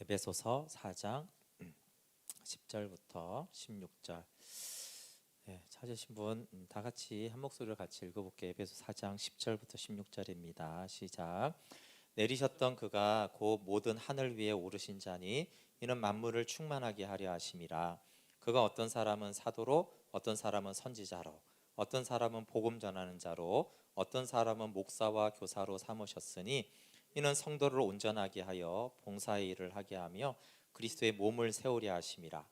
에베소서 4장 10절부터 16절. 찾으신 분 다 같이 한 목소리로 같이 읽어볼게요. 에베소 4장 10절부터 16절입니다. 시작. 내리셨던 그가 곧 모든 하늘 위에 오르신 자니 이는 만물을 충만하게 하려 하심이라. 그가 어떤 사람은 사도로, 어떤 사람은 선지자로, 어떤 사람은 복음 전하는 자로, 어떤 사람은 목사와 교사로 삼으셨으니 이는 성도를 온전하게 하여 봉사의 일을 하게 하며 그리스도의 몸을 세우려 하심이라.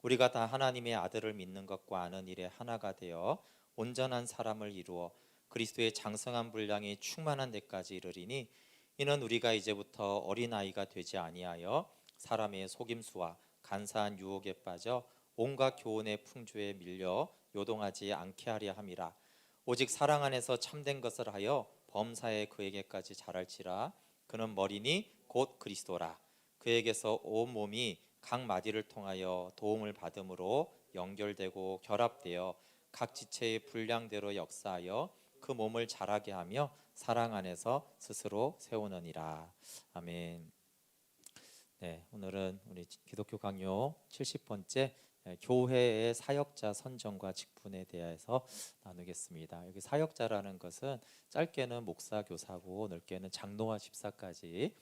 우리가 다 하나님의 아들을 믿는 것과 아는 일에 하나가 되어 온전한 사람을 이루어 그리스도의 장성한 분량이 충만한 데까지 이르리니 이는 우리가 이제부터 어린아이가 되지 아니하여 사람의 속임수와 간사한 유혹에 빠져 온갖 교훈의 풍조에 밀려 요동하지 않게 하려 함이라. 오직 사랑 안에서 참된 것을 하여 범사에 그에게까지 자랄지라. 그는 머리니 곧 그리스도라. 그에게서 온 몸이 각 마디를 통하여 도움을 받음으로 연결되고 결합되어 각 지체의 분량대로 역사하여 그 몸을 자라게 하며 사랑 안에서 스스로 세우느니라. 아멘. 오늘은 우리 기독교 강요 70번째 교회의 사역자 선정과 직분에 대해서 나누겠습니다. 여기 사역자라는 것은 짧게는 목사, 교사고 넓게는 장로와 집사까지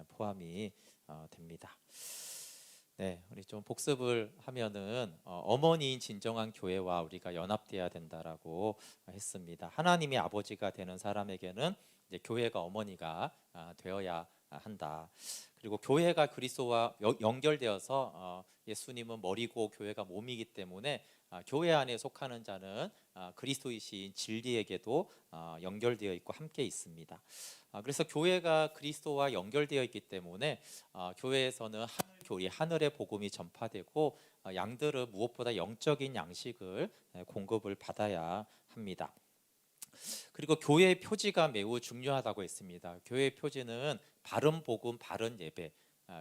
포함이 됩니다. 우리 좀 복습을 하면은 어머니인 진정한 교회와 우리가 연합돼야 된다라고 했습니다. 하나님이 아버지가 되는 사람에게는 이제 교회가 어머니가 되어야 한다. 그리고 교회가 그리스도와 연결되어서 예수님은 머리고 교회가 몸이기 때문에 교회 안에 속하는 자는 그리스도이신 진리에게도 연결되어 있고 함께 있습니다. 그래서 교회가 그리스도와 연결되어 있기 때문에 교회에서는 하늘의 복음이 전파되고 양들은 무엇보다 영적인 양식을 공급을 받아야 합니다. 그리고 교회의 표지가 매우 중요하다고 했습니다. 교회의 표지는 바른 복음, 바른 예배.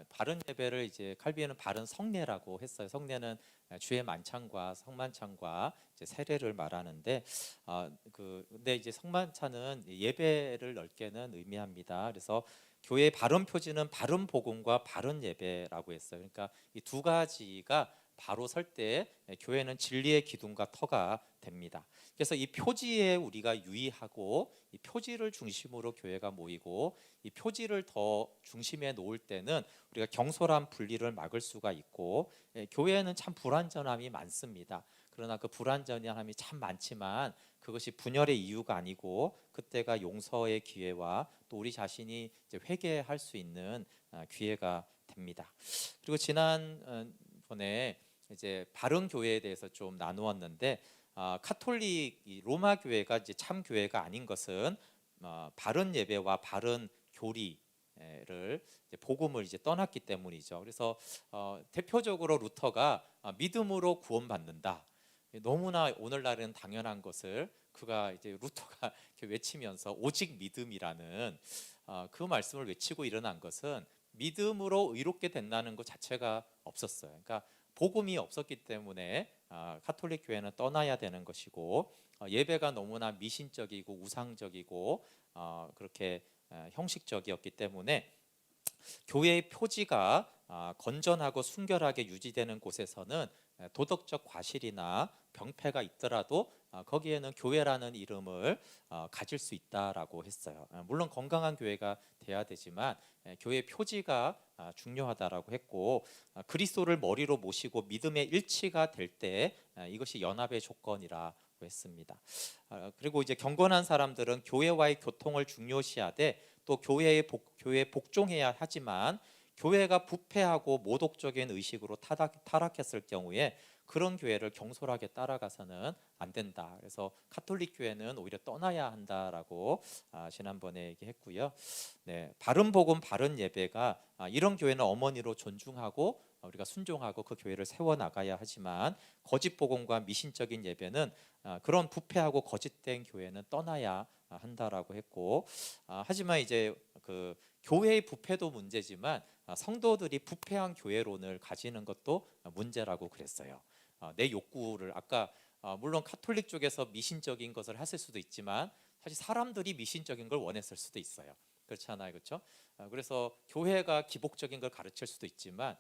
바른 예배를 이제 칼빈은 바른 성례라고 했어요. 성례는 주의 만찬과 성만찬과 이제 세례를 말하는데, 근데 이제 성만찬은 예배를 넓게는 의미합니다. 그래서 교회의 바른 표지는 바른 복음과 바른 예배라고 했어요. 그러니까 이 두 가지가 바로 설 때 교회는 진리의 기둥과 터가 됩니다. 그래서 이 표지에 우리가 유의하고 이 표지를 중심으로 교회가 모이고 이 표지를 더 중심에 놓을 때는 우리가 경솔한 분리를 막을 수가 있고, 교회에는 참 불완전함이 많습니다. 그러나 그 불완전함이 참 많지만 그것이 분열의 이유가 아니고 그때가 용서의 기회와 또 우리 자신이 이제 회개할 수 있는 기회가 됩니다. 그리고 지난번에 이제 바른 교회에 대해서 좀 나누었는데, 카톨릭 로마 교회가 이제 참 교회가 아닌 것은 바른 예배와 바른 교리를 복음을 이제 떠났기 때문이죠. 그래서 대표적으로 루터가 믿음으로 구원받는다. 너무나 오늘날은 당연한 것을 그가 이제 루터가 외치면서 오직 믿음이라는 그 말씀을 외치고 일어난 것은 믿음으로 의롭게 된다는 것 자체가 없었어요. 그러니까 복음이 없었기 때문에 카톨릭 교회는 떠나야 되는 것이고, 예배가 너무나 미신적이고 우상적이고 그렇게 형식적이었기 때문에 교회의 표지가 건전하고 순결하게 유지되는 곳에서는 도덕적 과실이나 병폐가 있더라도 거기에는 교회라는 이름을 가질 수 있다라고 했어요. 물론 건강한 교회가 돼야 되지만 교회의 표지가 중요하다라고 했고, 그리스도를 머리로 모시고 믿음의 일치가 될 때 이것이 연합의 조건이라고 했습니다. 그리고 이제 경건한 사람들은 교회와의 교통을 중요시하되 또 교회에 복종해야 하지만 교회가 부패하고 모독적인 의식으로 타락했을 경우에 그런 교회를 경솔하게 따라가서는 안 된다. 그래서 카톨릭 교회는 오히려 떠나야 한다라고 지난번에 얘기했고요. 바른 복음, 바른 예배가 이런 교회는 어머니로 존중하고 우리가 순종하고 그 교회를 세워나가야 하지만, 거짓 복음과 미신적인 예배는 그런 부패하고 거짓된 교회는 떠나야 한다라고 했고, 하지만 이제 그 교회의 부패도 문제지만 성도들이 부패한 교회론을 가지는 것도 문제라고 그랬어요. 내 욕구를 아까 물론 카톨릭 쪽에서 미신적인 것을 했을 수도 있지만 사실 사람들이 미신적인 걸 원했을 수도 있어요. 그렇잖아요, 그렇죠? 그래서 교회가 기복적인 걸 가르칠 수도 있지만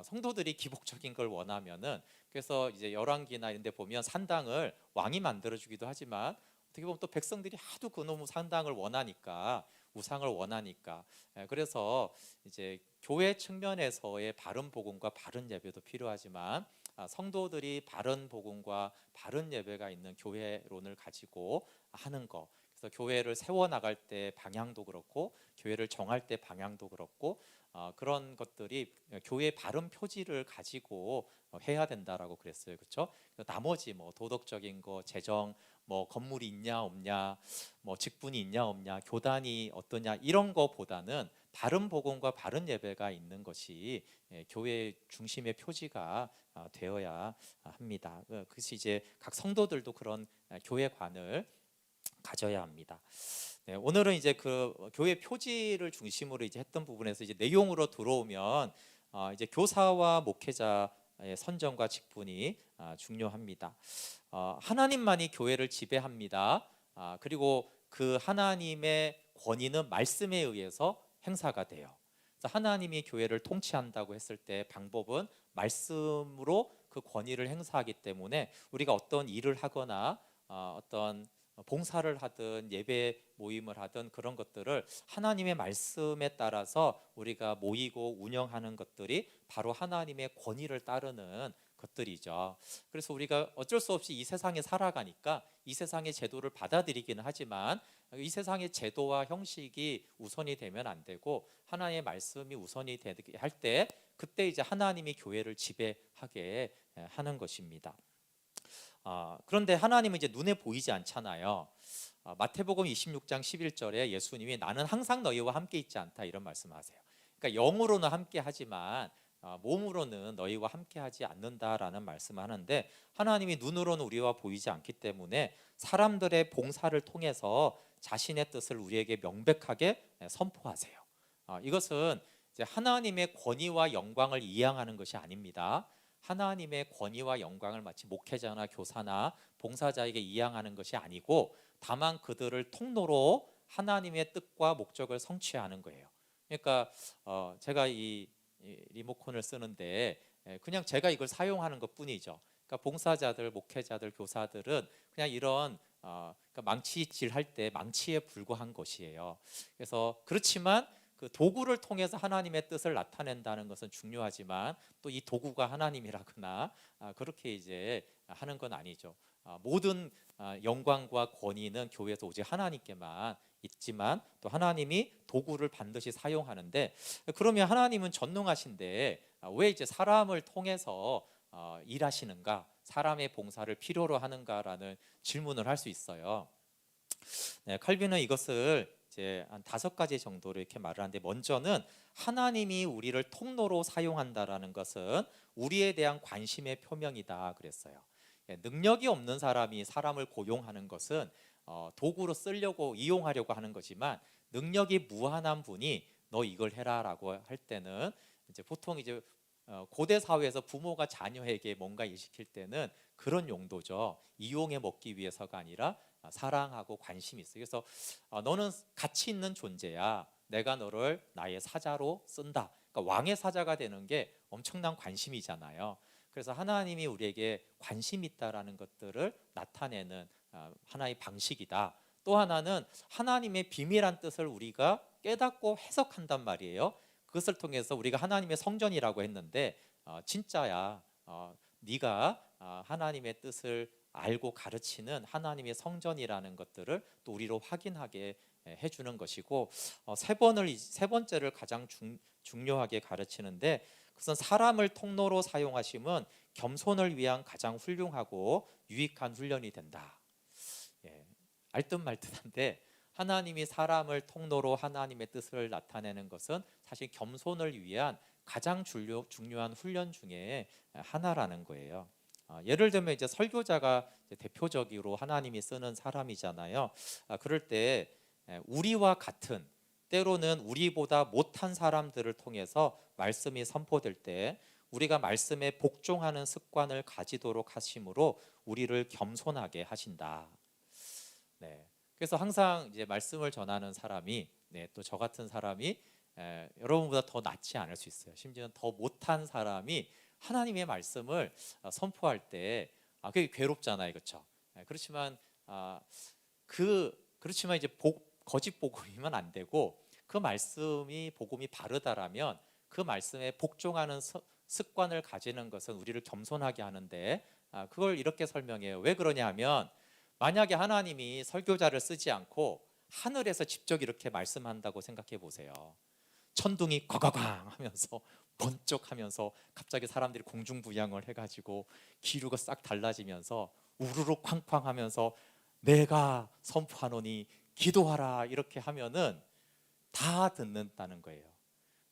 성도들이 기복적인 걸 원하면은 그래서 이제 열왕기나 이런 데 보면 산당을 왕이 만들어 주기도 하지만 어떻게 보면 또 백성들이 하도 그놈의 산당을 원하니까 우상을 원하니까 그래서 이제 교회 측면에서의 바른 복음과 바른 예배도 필요하지만 성도들이 바른 복음과 바른 예배가 있는 교회론을 가지고 하는 거. 그래서 교회를 세워 나갈 때 방향도 그렇고 교회를 정할 때 방향도 그렇고 그런 것들이 교회의 바른 표지를 가지고 해야 된다라고 그랬어요, 그렇죠? 나머지 뭐 도덕적인 거, 재정, 뭐 건물이 있냐 없냐, 뭐 직분이 있냐 없냐, 교단이 어떠냐 이런 거보다는 바른 복음과 바른 예배가 있는 것이 교회 중심의 표지가 되어야 합니다. 그것이 이제 각 성도들도 그런 교회관을 가져야 합니다. 네, 오늘은 이제 그 교회 표지를 중심으로 이제 했던 부분에서 이제 내용으로 들어오면 이제 교사와 목회자의 선정과 직분이 중요합니다. 하나님만이 교회를 지배합니다. 그리고 그 하나님의 권위는 말씀에 의해서 행사가 돼요. 그래서 하나님이 교회를 통치한다고 했을 때 방법은 말씀으로 그 권위를 행사하기 때문에 우리가 어떤 일을 하거나 어떤 봉사를 하든 예배 모임을 하든 그런 것들을 하나님의 말씀에 따라서 우리가 모이고 운영하는 것들이 바로 하나님의 권위를 따르는 것들이죠. 그래서 우리가 어쩔 수 없이 이 세상에 살아가니까 이 세상의 제도를 받아들이기는 하지만 이 세상의 제도와 형식이 우선이 되면 안 되고 하나님의 말씀이 우선이 되게 할 때 그때 이제 하나님이 교회를 지배하게 하는 것입니다. 그런데 하나님은 이제 눈에 보이지 않잖아요. 마태복음 26장 11절에 예수님이 나는 항상 너희와 함께 있지 않다 이런 말씀하세요. 그러니까 영으로는 함께 하지만 몸으로는 너희와 함께 하지 않는다라는 말씀하는데 하나님이 눈으로는 우리와 보이지 않기 때문에 사람들의 봉사를 통해서 자신의 뜻을 우리에게 명백하게 선포하세요. 이것은 이제 하나님의 권위와 영광을 이양하는 것이 아닙니다. 하나님의 권위와 영광을 마치 목회자나 교사나 봉사자에게 이양하는 것이 아니고 다만 그들을 통로로 하나님의 뜻과 목적을 성취하는 거예요. 그러니까 제가 이 리모컨을 쓰는데 그냥 제가 이걸 사용하는 것뿐이죠. 그러니까 봉사자들, 목회자들, 교사들은 그냥 이런 그러니까 망치질할 때 망치에 불과한 것이에요. 그래서 그렇지만 그 도구를 통해서 하나님의 뜻을 나타낸다는 것은 중요하지만 또 이 도구가 하나님이라거나 그렇게 이제 하는 건 아니죠. 모든 영광과 권위는 교회에서 오직 하나님께만 있지만 또 하나님이 도구를 반드시 사용하는데 그러면 하나님은 전능하신데 왜 이제 사람을 통해서 일하시는가? 사람의 봉사를 필요로 하는가라는 질문을 할 수 있어요. 네, 칼빈은 이것을 이제 한 5가지 정도로 이렇게 말을 하는데 먼저는 하나님이 우리를 통로로 사용한다라는 것은 우리에 대한 관심의 표명이다 그랬어요. 능력이 없는 사람이 사람을 고용하는 것은 도구로 쓰려고 이용하려고 하는 거지만 능력이 무한한 분이 너 이걸 해라라고 할 때는 이제 보통 이제 고대 사회에서 부모가 자녀에게 뭔가 일 시킬 때는 그런 용도죠. 이용해 먹기 위해서가 아니라 사랑하고 관심이 있어요. 그래서 너는 가치 있는 존재야. 내가 너를 나의 사자로 쓴다. 그러니까 왕의 사자가 되는 게 엄청난 관심이잖아요. 그래서 하나님이 우리에게 관심 있다라는 것들을 나타내는 하나의 방식이다. 또 하나는 하나님의 비밀한 뜻을 우리가 깨닫고 해석한단 말이에요. 그것을 통해서 우리가 하나님의 성전이라고 했는데 진짜야. 네가 하나님의 뜻을 알고 가르치는 하나님의 성전이라는 것들을 또 우리로 확인하게 해주는 것이고 세 번째를 가장 중요하게 가르치는데 그것은 사람을 통로로 사용하심은 겸손을 위한 가장 훌륭하고 유익한 훈련이 된다. 알듯 말듯한데 하나님이 사람을 통로로 하나님의 뜻을 나타내는 것은 사실 겸손을 위한 가장 중요한 훈련 중에 하나라는 거예요. 예를 들면 이제 설교자가 이제 대표적으로 하나님이 쓰는 사람이잖아요. 그럴 때 우리와 같은 때로는 우리보다 못한 사람들을 통해서 말씀이 선포될 때 우리가 말씀에 복종하는 습관을 가지도록 하심으로 우리를 겸손하게 하신다. 네. 그래서 항상 이제 말씀을 전하는 사람이 네, 또 저 같은 사람이 여러분보다 더 낫지 않을 수 있어요. 심지어 더 못한 사람이 하나님의 말씀을 선포할 때 그게 괴롭잖아요, 그렇죠? 그렇지만 그렇지만 이제 거짓 복음이면 안 되고 그 말씀이 복음이 바르다라면 그 말씀에 복종하는 습관을 가지는 것은 우리를 겸손하게 하는데 그걸 이렇게 설명해요. 왜 그러냐면 만약에 하나님이 설교자를 쓰지 않고 하늘에서 직접 이렇게 말씀한다고 생각해 보세요. 천둥이 꽝꽝꽝 하면서 번쩍하면서 갑자기 사람들이 공중부양을 해가지고 기류가 싹 달라지면서 우르르 쾅쾅 하면서 내가 선포하노니 기도하라 이렇게 하면은 다 듣는다는 거예요.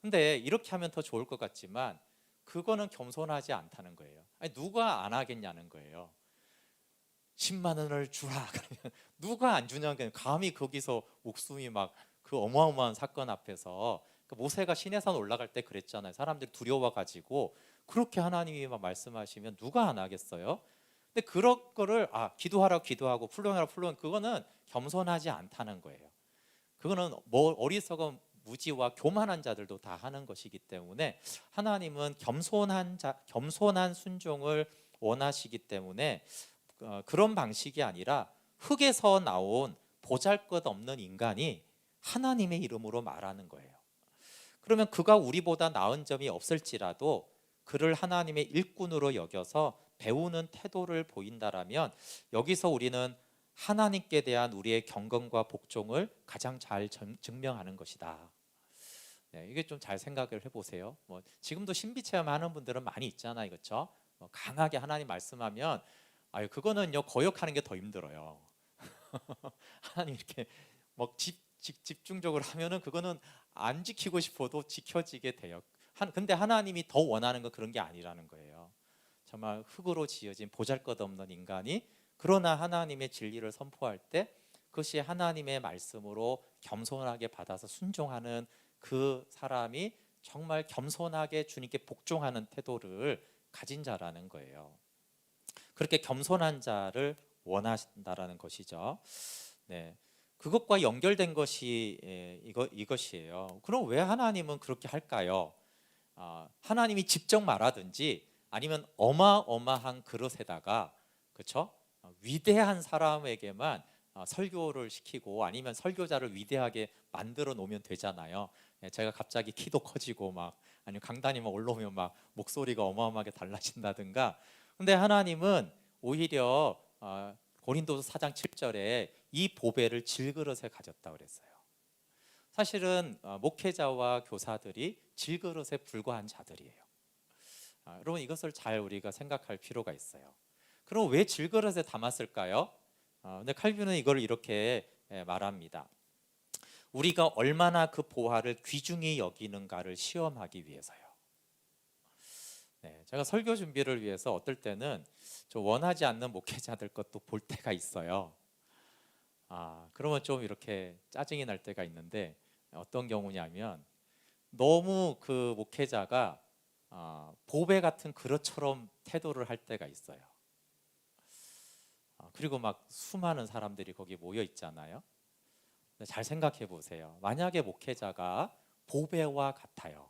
근데 이렇게 하면 더 좋을 것 같지만 그거는 겸손하지 않다는 거예요. 아니, 누가 안 하겠냐는 거예요. 10만 원을 주라 그러면 누가 안 주냐는 거예요. 감히 거기서 목숨이 막 그 어마어마한 사건 앞에서 모세가 시내산 올라갈 때 그랬잖아요. 사람들이 두려워가지고 그렇게 하나님이 막 말씀하시면 누가 안 하겠어요? 근데 그런 거를 기도하라고 기도하고 풀론하라고 풀론 그거는 겸손하지 않다는 거예요. 그거는 뭐 어리석은 무지와 교만한 자들도 다 하는 것이기 때문에 하나님은 겸손한 순종을 원하시기 때문에 그런 방식이 아니라 흙에서 나온 보잘것없는 인간이 하나님의 이름으로 말하는 거예요. 그러면 그가 우리보다 나은 점이 없을지라도 그를 하나님의 일꾼으로 여겨서 배우는 태도를 보인다라면 여기서 우리는 하나님께 대한 우리의 경건과 복종을 가장 잘 증명하는 것이다. 네, 이게 좀 잘 생각을 해보세요. 뭐 지금도 신비 체험하는 분들은 많이 있잖아요, 그렇죠? 강하게 하나님 말씀하면 그거는요 거역하는 게 더 힘들어요. 하나님 이렇게 막 집중적으로 하면은 그거는 안 지키고 싶어도 지켜지게 돼요. 근데 하나님이 더 원하는 건 그런 게 아니라는 거예요. 정말 흙으로 지어진 보잘것없는 인간이 그러나 하나님의 진리를 선포할 때 그것이 하나님의 말씀으로 겸손하게 받아서 순종하는 그 사람이 정말 겸손하게 주님께 복종하는 태도를 가진 자라는 거예요. 그렇게 겸손한 자를 원하신다라는 것이죠. 네, 그것과 연결된 것이 이것이에요. 그럼 왜 하나님은 그렇게 할까요? 하나님이 직접 말하든지 아니면 어마어마한 그릇에다가 그렇죠? 위대한 사람에게만 설교를 시키고 아니면 설교자를 위대하게 만들어 놓으면 되잖아요. 제가 갑자기 키도 커지고 막 아니면 강단이 막 올라오면 막 목소리가 어마어마하게 달라진다든가. 근데 하나님은 오히려 고린도서 4장 7절에 이 보배를 질그릇에 가졌다 그랬어요. 사실은 목회자와 교사들이 질그릇에 불과한 자들이에요. 여러분 이것을 잘 우리가 생각할 필요가 있어요. 그럼 왜 질그릇에 담았을까요? 근데 칼빈은 이걸 이렇게 말합니다. 우리가 얼마나 그 보화를 귀중히 여기는가를 시험하기 위해서요. 네, 제가 설교 준비를 위해서 어떨 때는 좀 원하지 않는 목회자들 것도 볼 때가 있어요. 그러면 좀 이렇게 짜증이 날 때가 있는데 어떤 경우냐면 너무 그 목회자가 보배 같은 그릇처럼 태도를 할 때가 있어요. 그리고 막 수많은 사람들이 거기 모여 있잖아요. 잘 생각해 보세요. 만약에 목회자가 보배와 같아요.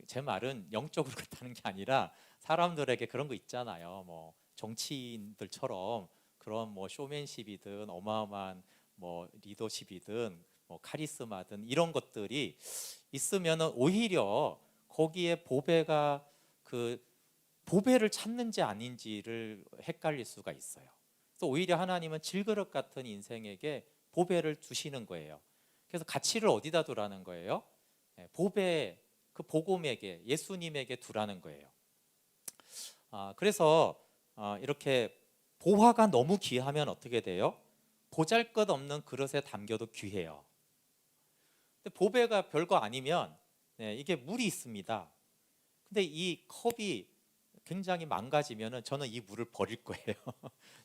제 말은 영적으로 그렇다는 게 아니라 사람들에게 그런 거 있잖아요. 뭐 정치인들처럼 그런 뭐 쇼맨십이든 어마어마한 뭐 리더십이든 뭐 카리스마든 이런 것들이 있으면은 오히려 거기에 보배가 그 보배를 찾는지 아닌지를 헷갈릴 수가 있어요. 그래서 오히려 하나님은 질그릇 같은 인생에게 보배를 주시는 거예요. 그래서 가치를 어디다 두라는 거예요? 보배 그 복음에게 예수님에게 두라는 거예요. 그래서 이렇게 보화가 너무 귀하면 어떻게 돼요? 보잘것없는 그릇에 담겨도 귀해요. 근데 보배가 별거 아니면 이게 물이 있습니다. 근데 이 컵이 굉장히 망가지면은 저는 이 물을 버릴 거예요.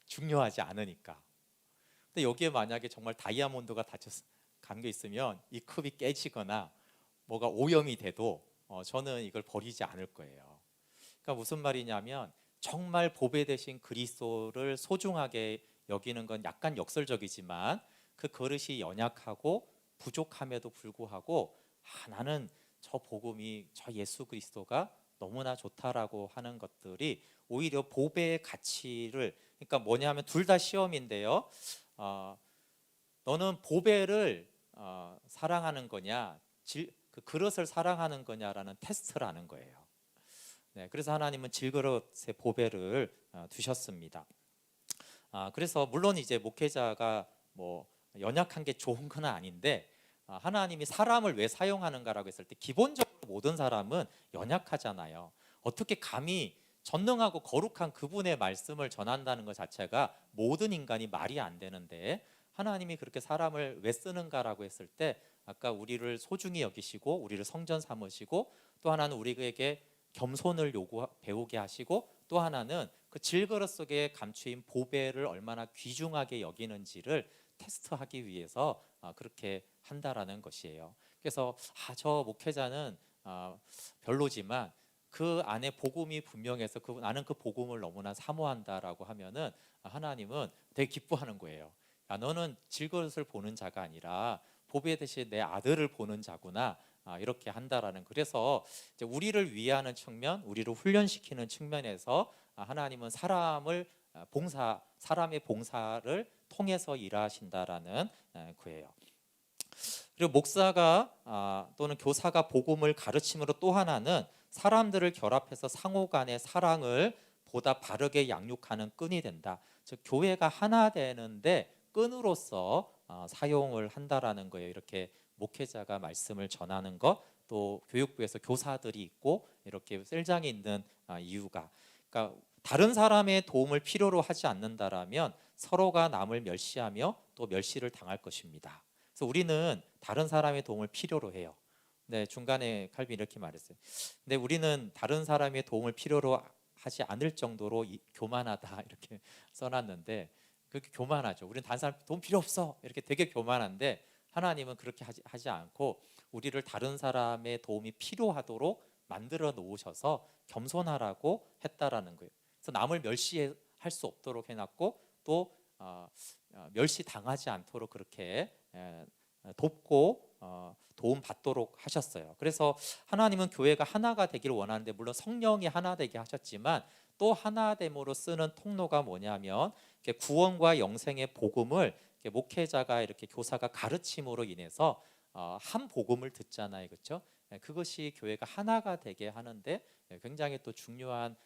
중요하지 않으니까. 근데 여기에 만약에 정말 다이아몬드가 담겨 있으면 이 컵이 깨지거나 뭐가 오염이 돼도 저는 이걸 버리지 않을 거예요. 그러니까 무슨 말이냐면 정말 보배 대신 그리스도를 소중하게 여기는 건 약간 역설적이지만 그 그릇이 연약하고 부족함에도 불구하고 나는 저 복음이, 저 예수 그리스도가 너무나 좋다라고 하는 것들이 오히려 보배의 가치를, 그러니까 뭐냐면 둘 다 시험인데요. 너는 보배를 사랑하는 거냐, 그 그릇을 사랑하는 거냐라는 테스트라는 거예요. 네, 그래서 하나님은 질그릇에 보배를 두셨습니다. 그래서 물론 이제 목회자가 뭐 연약한 게 좋은 건 아닌데, 하나님이 사람을 왜 사용하는가라고 했을 때 기본적으로 모든 사람은 연약하잖아요. 어떻게 감히 전능하고 거룩한 그분의 말씀을 전한다는 것 자체가 모든 인간이 말이 안 되는데, 하나님이 그렇게 사람을 왜 쓰는가라고 했을 때 아까 우리를 소중히 여기시고 우리를 성전 삼으시고, 또 하나는 우리에게 겸손을 배우게 하시고, 또 하나는 그 질그릇 속에 감추인 보배를 얼마나 귀중하게 여기는지를 테스트하기 위해서 그렇게 한다라는 것이에요. 그래서 저 목회자는 별로지만 그 안에 복음이 분명해서 나는 그 복음을 너무나 사모한다라고 하면은 하나님은 되게 기뻐하는 거예요. 너는 질그릇을 보는 자가 아니라 보배 대신 내 아들을 보는 자구나, 이렇게 한다라는. 그래서 이제 우리를 위하는 측면, 우리를 훈련시키는 측면에서 하나님은 사람의 봉사를 통해서 일하신다라는 거예요. 그리고 목사가 또는 교사가 복음을 가르침으로 또 하나는 사람들을 결합해서 상호 간의 사랑을 보다 바르게 양육하는 끈이 된다. 즉 교회가 하나 되는데 끈으로서 사용을 한다라는 거예요. 이렇게 목회자가 말씀을 전하는 것, 또 교육부에서 교사들이 있고 이렇게 셀장이 있는 이유가, 그러니까 다른 사람의 도움을 필요로 하지 않는다라면 서로가 남을 멸시하며 또 멸시를 당할 것입니다. 그래서 우리는 다른 사람의 도움을 필요로 해요. 네, 중간에 칼빈이 이렇게 말했어요. 근데 우리는 다른 사람의 도움을 필요로 하지 않을 정도로 교만하다 이렇게 써놨는데, 그렇게 교만하죠. 우리는 다른 사람 도움 필요 없어 이렇게 되게 교만한데, 하나님은 그렇게 하지 않고 우리를 다른 사람의 도움이 필요하도록 만들어 놓으셔서 겸손하라고 했다라는 거예요. 그래서 남을 멸시할 수 없도록 해놨고, 또 멸시 당하지 않도록 그렇게 돕고 도움 받도록 하셨어요. 그래서 하나님은 교회가 하나가 되기를 원하는데, 물론 성령이 하나 되게 하셨지만 또 하나됨으로 쓰는 통로가 뭐냐면 구원과 영생의 복음을 목회자가 이렇게 교사가 가르침으로 인해서 한 복음을 듣잖아요, 그렇죠? 그것이 교회가 하나가 되게 하는데 굉장히 또 중요한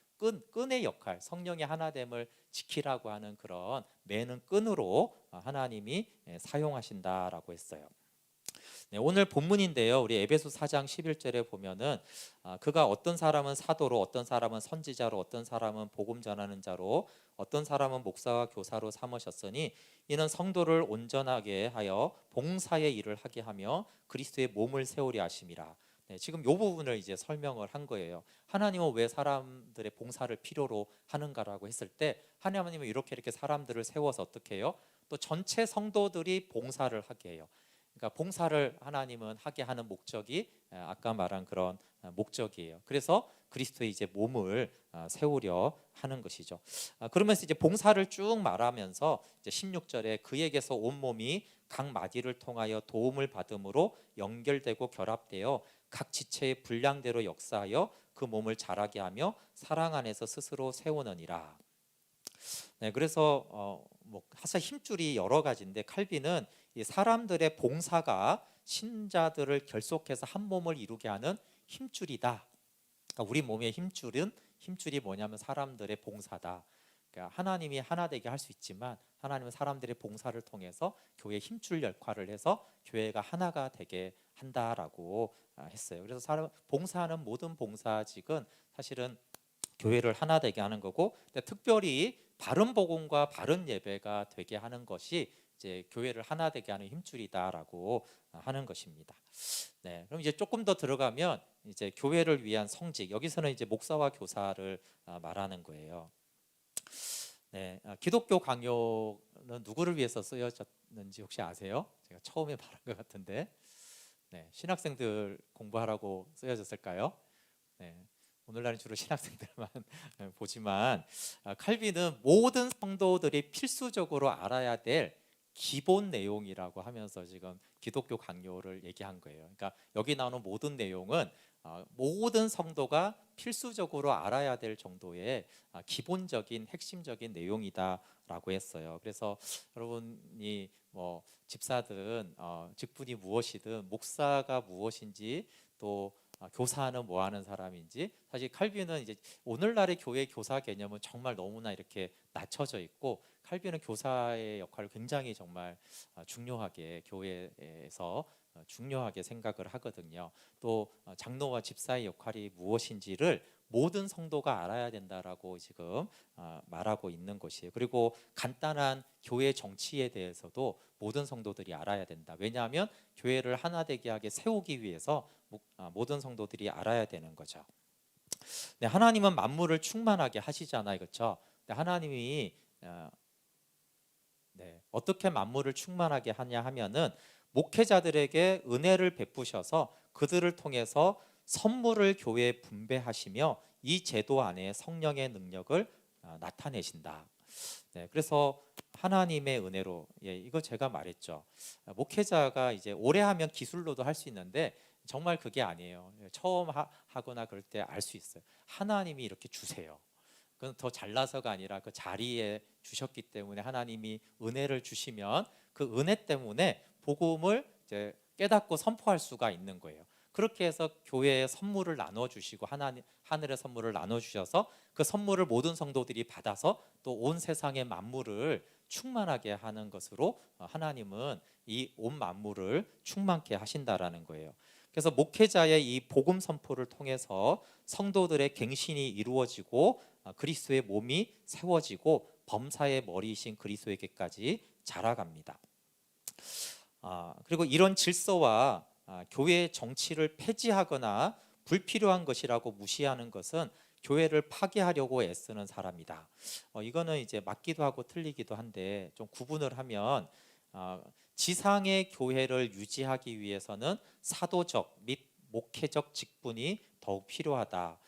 끈의 역할, 성령의 하나됨을 지키라고 하는 그런 매는 끈으로 하나님이 사용하신다라고 했어요. 네, 오늘 본문인데요. 우리 에베소 4장 11절에 보면은 그가 어떤 사람은 사도로, 어떤 사람은 선지자로, 어떤 사람은 복음 전하는 자로, 어떤 사람은 목사와 교사로 삼으셨으니 이는 성도를 온전하게 하여 봉사의 일을 하게 하며 그리스도의 몸을 세우려 하심이라. 네, 지금 이 부분을 이제 설명을 한 거예요. 하나님은 왜 사람들의 봉사를 필요로 하는가라고 했을 때, 하나님은 이렇게 사람들을 세워서 어떻게 해요? 또 전체 성도들이 봉사를 하게 해요. 그러니까 봉사를 하나님은 하게 하는 목적이 아까 말한 그런 목적이에요. 그래서 그리스도의 이제 몸을 세우려 하는 것이죠. 그러면서 이제 봉사를 쭉 말하면서 이제 16절에 그에게서 온 몸이 각 마디를 통하여 도움을 받음으로 연결되고 결합되어 각 지체의 분량대로 역사하여 그 몸을 자라게 하며 사랑 안에서 스스로 세우느니라. 네, 그래서 사실 힘줄이 여러 가지인데, 칼빈은 이 사람들의 봉사가 신자들을 결속해서 한 몸을 이루게 하는 힘줄이다. 그러니까 우리 몸의 힘줄이 뭐냐면 사람들의 봉사다. 그러니까 하나님이 하나 되게 할 수 있지만 하나님은 사람들의 봉사를 통해서 교회의 힘줄 역할을 해서 교회가 하나가 되게 한다라고 했어요. 그래서 봉사하는 모든 봉사직은 사실은 교회를 하나 되게 하는 거고, 근데 특별히 바른 복음과 바른 예배가 되게 하는 것이 이제 교회를 하나 되게 하는 힘줄이다라고 하는 것입니다. 네, 그럼 이제 조금 더 들어가면 이제 교회를 위한 성직, 여기서는 이제 목사와 교사를 말하는 거예요. 네, 기독교 강요는 누구를 위해서 쓰여졌는지 혹시 아세요? 제가 처음에 말한 것 같은데, 네, 신학생들 공부하라고 쓰여졌을까요? 네. 오늘날은 주로 신학생들만 보지만 칼빈은 모든 성도들이 필수적으로 알아야 될 기본 내용이라고 하면서 지금 기독교 강요를 얘기한 거예요. 그러니까 여기 나오는 모든 내용은 모든 성도가 필수적으로 알아야 될 정도의 기본적인 핵심적인 내용이다라고 했어요. 그래서 여러분이 뭐 집사든 직분이 무엇이든 목사가 무엇인지 또 교사는 뭐 하는 사람인지, 사실 칼빈은 이제 오늘날의 교회 교사 개념은 정말 너무나 이렇게 낮춰져 있고, 칼빈은 교사의 역할을 굉장히 정말 중요하게 교회에서 중요하게 생각을 하거든요. 또 장로와 집사의 역할이 무엇인지를 모든 성도가 알아야 된다라고 지금 말하고 있는 것이에요. 그리고 간단한 교회 정치에 대해서도 모든 성도들이 알아야 된다. 왜냐하면 교회를 하나 되게 하게 세우기 위해서 모든 성도들이 알아야 되는 거죠. 네, 하나님은 만물을 충만하게 하시잖아요, 그렇죠? 네, 하나님이 어떻게 만물을 충만하게 하냐 하면은 목회자들에게 은혜를 베푸셔서 그들을 통해서 선물을 교회에 분배하시며 이 제도 안에 성령의 능력을 나타내신다. 네, 그래서 하나님의 은혜로, 이거 제가 말했죠. 목회자가 이제 오래 하면 기술로도 할 수 있는데 정말 그게 아니에요. 처음 하거나 그럴 때 알 수 있어요. 하나님이 이렇게 주세요. 그건 더 잘나서가 아니라 그 자리에 주셨기 때문에 하나님이 은혜를 주시면 그 은혜 때문에 복음을 이제 깨닫고 선포할 수가 있는 거예요. 그렇게 해서 교회에 선물을 나눠 주시고 하늘의 선물을 나눠 주셔서 그 선물을 모든 성도들이 받아서 또 온 세상의 만물을 충만하게 하는 것으로 하나님은 이 온 만물을 충만케 하신다라는 거예요. 그래서 목회자의 이 복음 선포를 통해서 성도들의 갱신이 이루어지고 그리스도의 몸이 세워지고 범사의 머리이신 그리스도에게까지 자라갑니다. 그리고 이런 질서와 교회의 정치를 폐지하거나 불필요한 것이라고 무시하는 것은 교회를 파괴하려고 애쓰는 사람이다. 이거는 이제 맞기도 하고 틀리기도 한데 좀 구분을 하면 지상의 교회를 유지하기 위해서는 사도적 및 목회적 직분이 더욱 필요하다.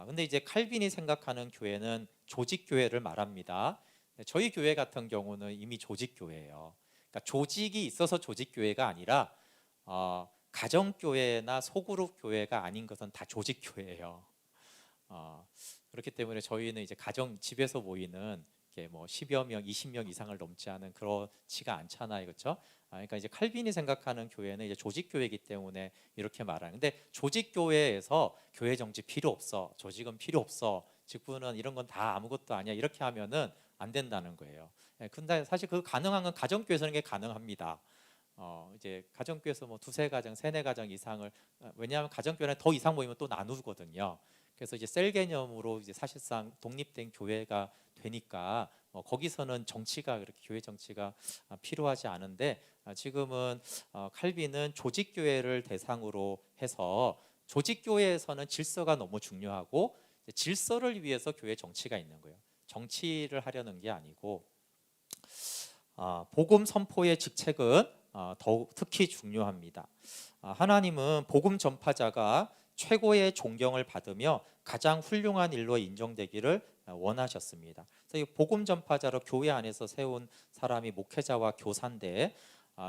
근데 이제 칼빈이 생각하는 교회는 조직 교회를 말합니다. 저희 교회 같은 경우는 이미 조직 교회예요. 그러니까 조직이 있어서 조직 교회가 아니라 가정 교회나 소그룹 교회가 아닌 것은 다 조직 교회예요. 그렇기 때문에 저희는 이제 가정 집에서 모이는 뭐 10여 명, 20명 이상을 넘지 않은 그렇지가 않잖아요, 그렇죠? 그러니까 이제 칼빈이 생각하는 교회는 이제 조직 교회이기 때문에 이렇게 말하는. 근데 조직 교회에서 교회 정치 필요 없어, 조직은 필요 없어, 직분은 이런 건 다 아무것도 아니야, 이렇게 하면은 안 된다는 거예요. 근데 사실 그 가능한 건 가정 교회에서는 게 가능합니다. 이제 가정 교회에서 뭐 두세 가정, 세네 가정 이상을 왜냐하면 가정 교회는 더 이상 모이면 또 나누거든요. 그래서 이제 셀 개념으로 이제 사실상 독립된 교회가 되니까 거기서는 정치가 그렇게 교회 정치가 필요하지 않은데 지금은 칼빈은 조직 교회를 대상으로 해서 조직 교회에서는 질서가 너무 중요하고 질서를 위해서 교회 정치가 있는 거예요. 정치를 하려는 게 아니고 복음 선포의 직책은 더욱 특히 중요합니다. 하나님은 복음 전파자가 최고의 존경을 받으며 가장 훌륭한 일로 인정되기를 원하셨습니다. 그래서 이 복음 전파자로 교회 안에서 세운 사람이 목회자와 교사인데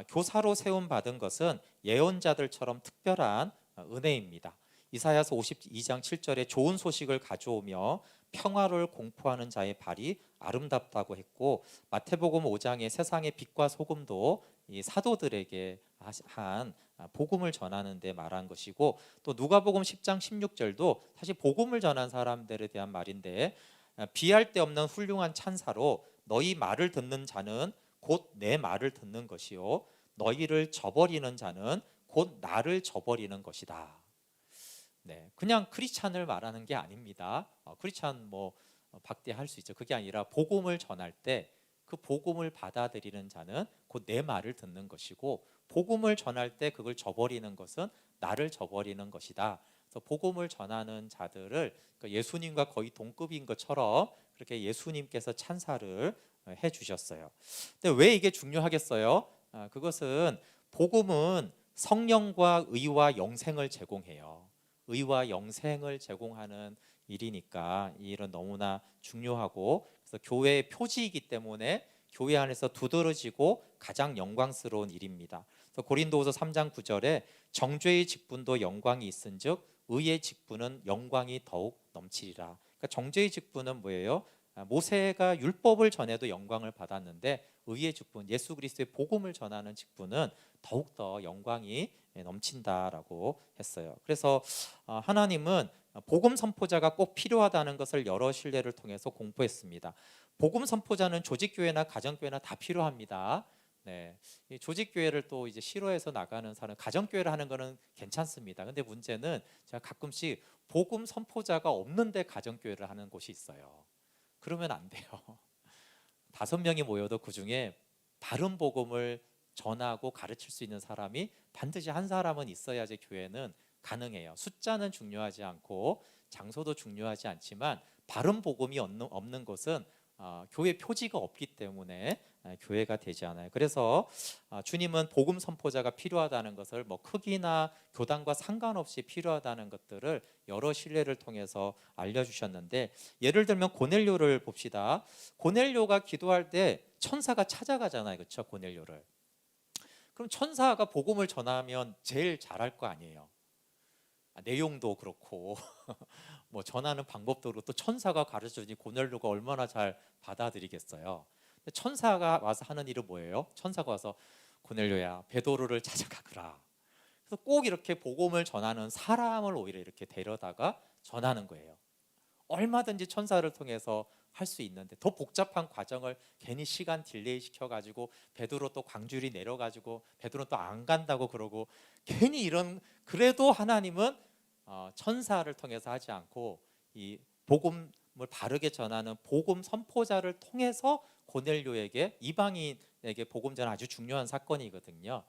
교사로 세움 받은 것은 예언자들처럼 특별한 은혜입니다. 이사야서 52장 7절에 좋은 소식을 가져오며 평화를 공포하는 자의 발이 아름답다고 했고, 마태복음 5장에 세상의 빛과 소금도 이 사도들에게 한 복음을 전하는 데 말한 것이고, 또 누가복음 10장 16절도 사실 복음을 전한 사람들에 대한 말인데, 비할 데 없는 훌륭한 찬사로 너희 말을 듣는 자는 곧 내 말을 듣는 것이요 너희를 저버리는 자는 곧 나를 저버리는 것이다. 네, 그냥 크리스찬을 말하는 게 아닙니다. 크리스찬 뭐 박대할 수 있죠. 그게 아니라 복음을 전할 때 그 복음을 받아들이는 자는 곧 내 말을 듣는 것이고, 복음을 전할 때 그걸 저버리는 것은 나를 저버리는 것이다. 그래서 복음을 전하는 자들을 예수님과 거의 동급인 것처럼 그렇게 예수님께서 찬사를 해주셨어요. 근데 왜 이게 중요하겠어요? 그것은 복음은 성령과 의와 영생을 제공해요. 의와 영생을 제공하는 일이니까 이 일은 너무나 중요하고, 그래서 교회의 표지이기 때문에 교회 안에서 두드러지고 가장 영광스러운 일입니다. 그래서 고린도후서 3장 9절에 정죄의 직분도 영광이 있은즉 의의 직분은 영광이 더욱 넘치리라. 그러니까 정죄의 직분은 뭐예요? 모세가 율법을 전해도 영광을 받았는데 의의 직분, 예수 그리스도의 복음을 전하는 직분은 더욱더 영광이 넘친다라고 했어요. 그래서 하나님은 복음 선포자가 꼭 필요하다는 것을 여러 신뢰를 통해서 공부했습니다. 복음 선포자는 조직교회나 가정교회나 다 필요합니다. 네, 이 조직교회를 또 이제 싫어해서 나가는 사람, 가정교회를 하는 거는 괜찮습니다. 근데 문제는 제가 가끔씩 복음 선포자가 없는데 가정교회를 하는 곳이 있어요. 그러면 안 돼요. 5명이 모여도 그 중에 바른 복음을 전하고 가르칠 수 있는 사람이 반드시 한 사람은 있어야지 교회는 가능해요. 숫자는 중요하지 않고 장소도 중요하지 않지만 바른 복음이 없는 곳은 교회 표지가 없기 때문에 교회가 되지 않아요. 그래서 주님은 복음 선포자가 필요하다는 것을 뭐 크기나 교단과 상관없이 필요하다는 것들을 여러 신뢰를 통해서 알려주셨는데, 예를 들면 고넬료를 봅시다. 고넬료가 기도할 때 천사가 찾아가잖아요, 그렇죠? 고넬료를. 그럼 천사가 복음을 전하면 제일 잘할 거 아니에요. 내용도 그렇고 뭐 전하는 방법도 그렇고, 또 천사가 가르쳐주니 고넬료가 얼마나 잘 받아들이겠어요. 천사가 와서 하는 일은 뭐예요? 천사가 와서 고넬료야, 베드로를 찾아가거라. 그래서 꼭 이렇게 복음을 전하는 사람을 오히려 이렇게 데려다가 전하는 거예요. 얼마든지 천사를 통해서 할 수 있는데 더 복잡한 과정을 괜히 시간 딜레이 시켜가지고 베드로 또 광주리 내려가지고 베드로 또 안 간다고 그러고, 괜히 이런, 그래도 하나님은 천사를 통해서 하지 않고 이 복음을 바르게 전하는 복음 선포자를 통해서 고넬료에게, 이방인에게 복음 전은 아주 중요한 사건이거든요.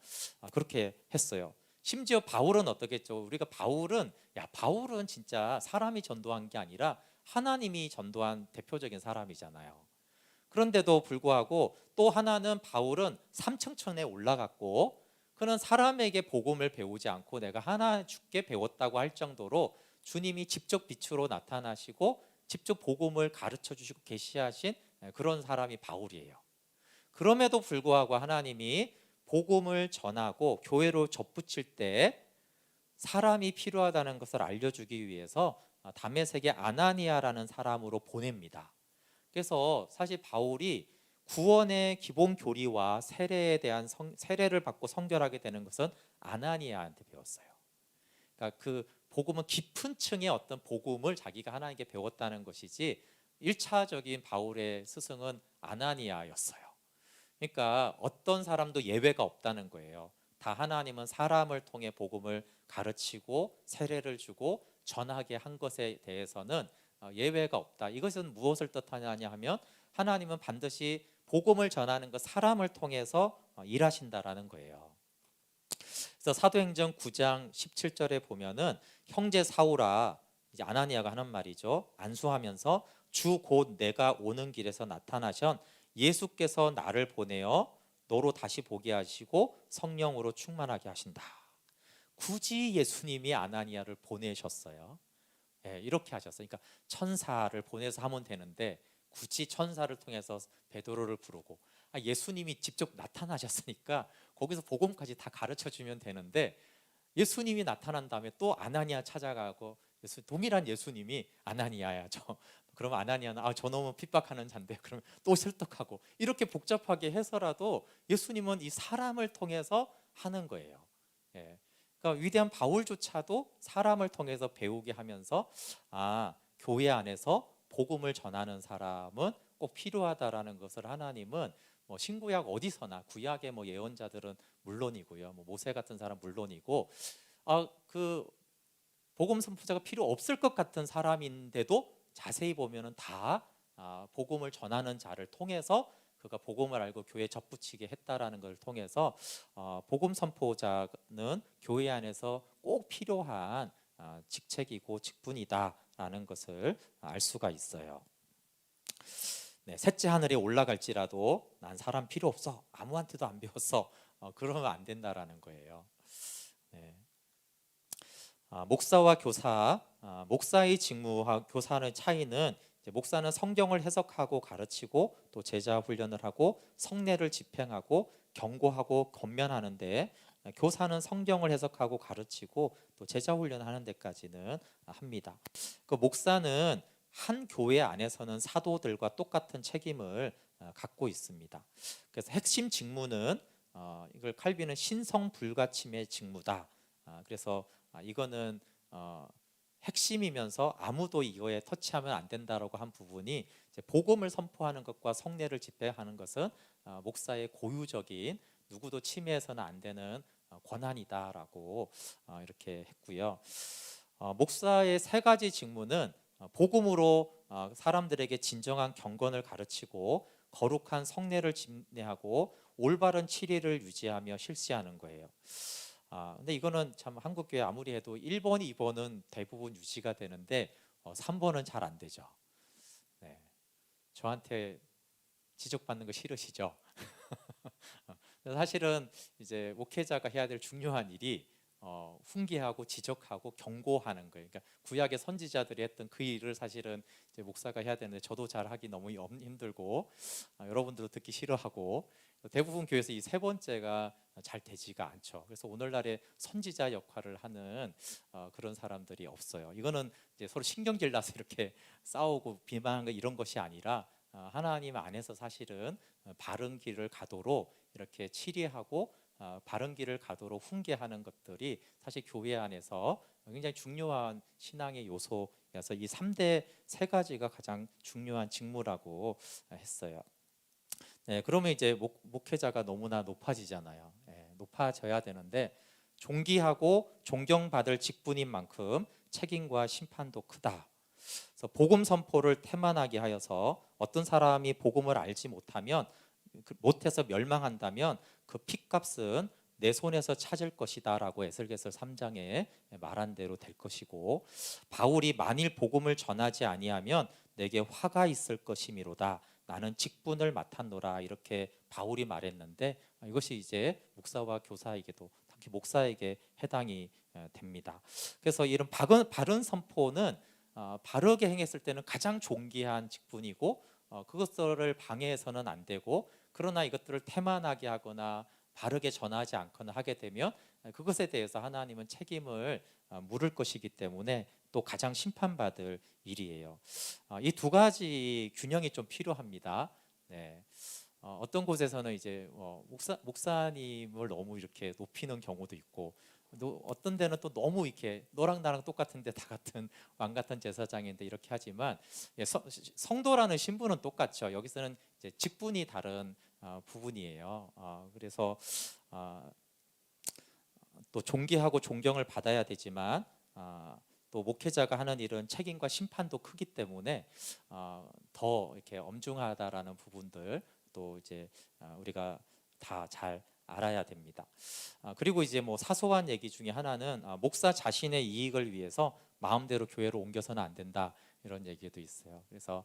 그렇게 했어요. 심지어 바울은 어떻게 했죠? 우리가 바울은 진짜 사람이 전도한 게 아니라 하나님이 전도한 대표적인 사람이잖아요. 그런데도 불구하고 또 하나는, 바울은 삼층천에 올라갔고 그는 사람에게 복음을 배우지 않고 내가 하나 주께 배웠다고 할 정도로 주님이 직접 빛으로 나타나시고 직접 복음을 가르쳐 주시고 계시하신 그런 사람이 바울이에요. 그럼에도 불구하고 하나님이 복음을 전하고 교회로 접붙일 때 사람이 필요하다는 것을 알려주기 위해서 다메섹의 아나니아라는 사람으로 보냅니다. 그래서 사실 바울이 구원의 기본 교리와 세례에 대한 세례를 받고 성결하게 되는 것은 아나니아한테 배웠어요. 그러니까 그 복음은 깊은 층의 어떤 복음을 자기가 하나님께 배웠다는 것이지 1차적인 바울의 스승은 아나니아였어요. 그러니까 어떤 사람도 예외가 없다는 거예요. 다 하나님은 사람을 통해 복음을 가르치고 세례를 주고 전하게 한 것에 대해서는 예외가 없다. 이것은 무엇을 뜻하냐 하면 하나님은 반드시 복음을 전하는 것, 사람을 통해서 일하신다라는 거예요. 그래서 사도행전 9장 17절에 보면은 형제 사울아, 이제 아나니아가 하는 말이죠. 안수하면서 주 곧 내가 오는 길에서 나타나신 예수께서 나를 보내어 너로 다시 보게 하시고 성령으로 충만하게 하신다. 굳이 예수님이 아나니아를 보내셨어요. 이렇게 하셨어요. 그러니까 천사를 보내서 하면 되는데 굳이 천사를 통해서 베드로를 부르고, 예수님이 직접 나타나셨으니까 거기서 복음까지 다 가르쳐 주면 되는데, 예수님이 나타난 다음에 또 아나니아 찾아가고, 동일한 예수님이 아나니아야, 그러면 아나니아는 저놈은 핍박하는 자인데 그러면 또 설득하고, 이렇게 복잡하게 해서라도 예수님은 이 사람을 통해서 하는 거예요. 그러니까 위대한 바울조차도 사람을 통해서 배우게 하면서 교회 안에서 복음을 전하는 사람은 꼭 필요하다라는 것을 하나님은 뭐 신구약 어디서나, 구약의 뭐 예언자들은 물론이고요, 뭐 모세 같은 사람 물론이고, 그 복음 선포자가 필요 없을 것 같은 사람인데도 자세히 보면은 다 복음을 전하는 자를 통해서 그가 복음을 알고 교회에 접붙이게 했다라는 걸 통해서 복음 선포자는 교회 안에서 꼭 필요한 직책이고 직분이다라는 것을 알 수가 있어요. 셋째 하늘에 올라갈지라도 난 사람 필요 없어, 아무한테도 안 배웠어, 그러면 안 된다라는 거예요. 목사와 교사, 목사의 직무와 교사의 차이는 이제 목사는 성경을 해석하고 가르치고 또 제자 훈련을 하고 성례를 집행하고 경고하고 권면하는데, 교사는 성경을 해석하고 가르치고 또 제자 훈련하는 데까지는 합니다. 그 목사는 한 교회 안에서는 사도들과 똑같은 책임을 갖고 있습니다. 그래서 핵심 직무는 이걸 칼빈은 신성 불가침의 직무다. 그래서 이거는 핵심이면서 아무도 이거에 터치하면 안 된다라고 한 부분이, 이제 복음을 선포하는 것과 성례를 집행하는 것은 목사의 고유적인, 누구도 침해해서는 안 되는 권한이다라고 이렇게 했고요. 목사의 세 가지 직무는 복음으로 사람들에게 진정한 경건을 가르치고 거룩한 성례를 집례하고 올바른 치리를 유지하며 실시하는 거예요. 근데 이거는 참 한국 교회 아무리 해도 1번, 2번은 대부분 유지가 되는데 3번은 잘 안 되죠. 네. 저한테 지적받는 거 싫으시죠? 사실은 이제 목회자가 해야 될 중요한 일이 훈계하고 지적하고 경고하는 거예요. 그러니까 구약의 선지자들이 했던 그 일을 사실은 이제 목사가 해야 되는데, 저도 잘 하기 너무 힘들고 여러분들도 듣기 싫어하고, 대부분 교회에서 이 세 번째가 잘 되지가 않죠. 그래서 오늘날의 선지자 역할을 하는 그런 사람들이 없어요. 이거는 이제 서로 신경질 나서 이렇게 싸우고 비방하는 이런 것이 아니라, 하나님 안에서 사실은 바른 길을 가도록 이렇게 치리하고 바른 길을 가도록 훈계하는 것들이 사실 교회 안에서 굉장히 중요한 신앙의 요소여서 이 3대 세 가지가 가장 중요한 직무라고 했어요. 네, 그러면 이제 목회자가 너무나 높아지잖아요. 네, 높아져야 되는데, 존귀하고 존경받을 직분인 만큼 책임과 심판도 크다. 그래서 복음 선포를 태만하게 하여서 어떤 사람이 복음을 알지 못해서 멸망한다면 그 핏값은 내 손에서 찾을 것이다라고 에스겔서 3장에 말한 대로 될 것이고, 바울이 만일 복음을 전하지 아니하면 내게 화가 있을 것이미로다. 나는 직분을 맡았노라, 이렇게 바울이 말했는데, 이것이 이제 목사와 교사에게도, 특히 목사에게 해당이 됩니다. 그래서 이런 바른 선포는 바르게 행했을 때는 가장 존귀한 직분이고, 그것들을 방해해서는 안 되고, 그러나 이것들을 태만하게 하거나 바르게 전하지 않거나 하게 되면 그것에 대해서 하나님은 책임을 물을 것이기 때문에 또 가장 심판받을 일이에요. 이 두 가지 균형이 좀 필요합니다. 네. 어떤 곳에서는 이제 목사님을 너무 이렇게 높이는 경우도 있고, 어떤 데는 또 너무 이렇게 너랑 나랑 똑같은데 다 같은 왕 같은 제사장인데 이렇게 하지만, 성도라는 신분은 똑같죠. 여기서는 이제 직분이 다른 부분이에요. 그래서 또 존귀하고 존경을 받아야 되지만, 또 목회자가 하는 일은 책임과 심판도 크기 때문에 더 이렇게 엄중하다라는 부분들 또 이제 우리가 다 잘 알아야 됩니다. 그리고 이제 뭐 사소한 얘기 중에 하나는, 목사 자신의 이익을 위해서 마음대로 교회로 옮겨서는 안 된다, 이런 얘기도 있어요. 그래서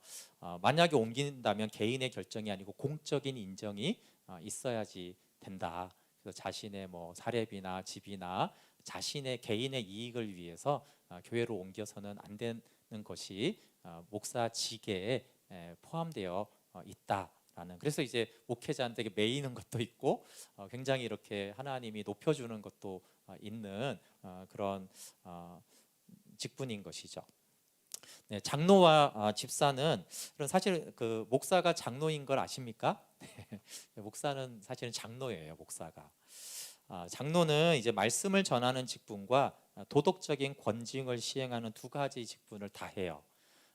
만약에 옮긴다면 개인의 결정이 아니고 공적인 인정이 있어야지 된다. 그래서 자신의 뭐 사례비나 집이나 자신의 개인의 이익을 위해서 교회로 옮겨서는 안 되는 것이 목사 직에 포함되어 있다라는. 그래서 이제 목회자한테 매이는 것도 있고, 굉장히 이렇게 하나님이 높여주는 것도 있는 그런 직분인 것이죠. 네, 장로와 집사는, 사실 그 목사가 장로인 걸 아십니까? 목사는 사실은 장로예요. 목사가. 장로는 이제 말씀을 전하는 직분과 도덕적인 권징을 시행하는 두 가지 직분을 다 해요.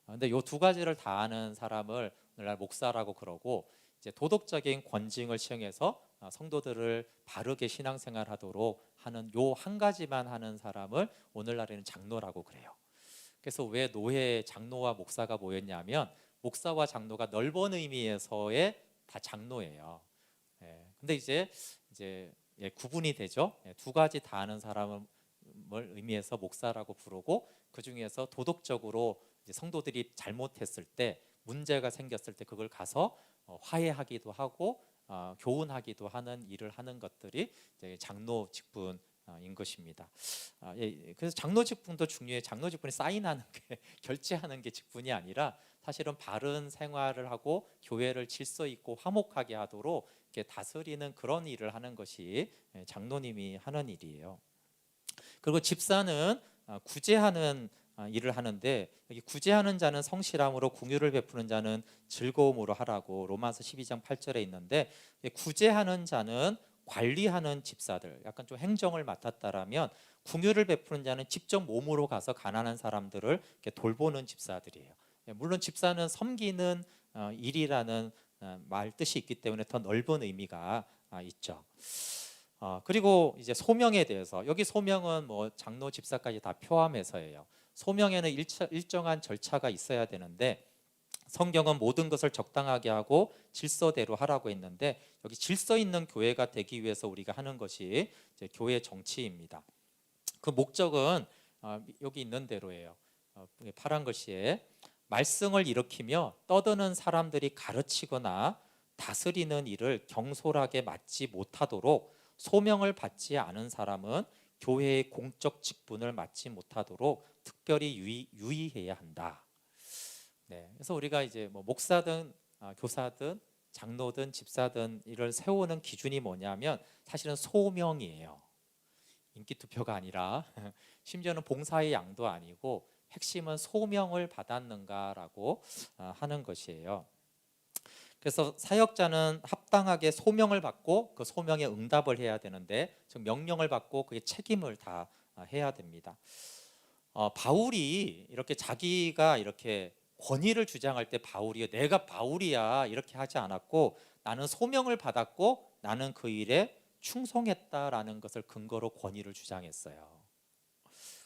근데 이 두 가지를 다 하는 사람을 오늘날 목사라고 그러고, 이제 도덕적인 권징을 시행해서 성도들을 바르게 신앙생활하도록 하는 요 한 가지만 하는 사람을 오늘날에는 장로라고 그래요. 그래서 왜 노예 장로와 목사가 모였냐면, 목사와 장로가 넓은 의미에서의 다 장로예요. 근데 이제 구분이 되죠. 두 가지 다 아는 사람을 의미해서 목사라고 부르고, 그 중에서 도덕적으로 이제 성도들이 잘못했을 때, 문제가 생겼을 때 그걸 가서 화해하기도 하고 교훈하기도 하는 일을 하는 것들이 이제 장로 직분인 것입니다. 그래서 장로 직분도 중요해. 장로 직분이 사인하는 게 결제하는 게 직분이 아니라 사실은 바른 생활을 하고 교회를 질서 있고 화목하게 하도록 이렇게 다스리는 그런 일을 하는 것이 장로님이 하는 일이에요. 그리고 집사는 구제하는 일을 하는데, 여기 구제하는 자는 성실함으로 긍휼을 베푸는 자는 즐거움으로 하라고 로마서 12장 8절에 있는데, 구제하는 자는 관리하는 집사들, 약간 좀 행정을 맡았다라면, 긍휼을 베푸는 자는 직접 몸으로 가서 가난한 사람들을 이렇게 돌보는 집사들이에요. 물론 집사는 섬기는 일이라는 말 뜻이 있기 때문에 더 넓은 의미가 있죠. 그리고 이제 소명에 대해서, 여기 소명은 뭐 장로 집사까지 다 포함해서예요. 소명에는 일정한 절차가 있어야 되는데, 성경은 모든 것을 적당하게 하고 질서대로 하라고 했는데, 여기 질서 있는 교회가 되기 위해서 우리가 하는 것이 이제 교회 정치입니다. 그 목적은 여기 있는 대로예요. 파란 글씨에 말썽을 일으키며 떠드는 사람들이 가르치거나 다스리는 일을 경솔하게 맡지 못하도록, 소명을 받지 않은 사람은 교회의 공적 직분을 맡지 못하도록 특별히 유의해야 한다. 네, 그래서 우리가 이제 뭐 목사든 교사든 장로든 집사든 이를 세우는 기준이 뭐냐면 사실은 소명이에요. 인기 투표가 아니라 심지어는 봉사의 양도 아니고 핵심은 소명을 받았는가라고 하는 것이에요. 그래서 사역자는 합당하게 소명을 받고 그 소명에 응답을 해야 되는데, 즉 명령을 받고 그의 책임을 다 해야 됩니다. 바울이 이렇게 자기가 이렇게 권위를 주장할 때 바울이 내가 바울이야 이렇게 하지 않았고, 나는 소명을 받았고 나는 그 일에 충성했다라는 것을 근거로 권위를 주장했어요.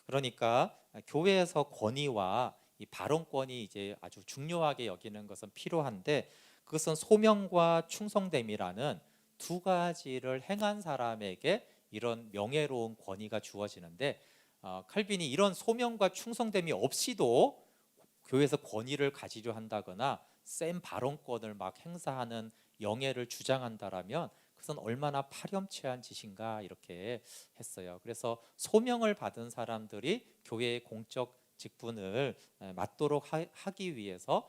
그러니까 교회에서 권위와 이 발언권이 이제 아주 중요하게 여기는 것은 필요한데, 그것은 소명과 충성됨이라는 두 가지를 행한 사람에게 이런 명예로운 권위가 주어지는데, 칼빈이 이런 소명과 충성됨이 없이도 교회에서 권위를 가지려 한다거나 센 발언권을 막 행사하는 영예를 주장한다라면 그것은 얼마나 파렴치한 짓인가 이렇게 했어요. 그래서 소명을 받은 사람들이 교회의 공적 직분을 맡도록 하기 위해서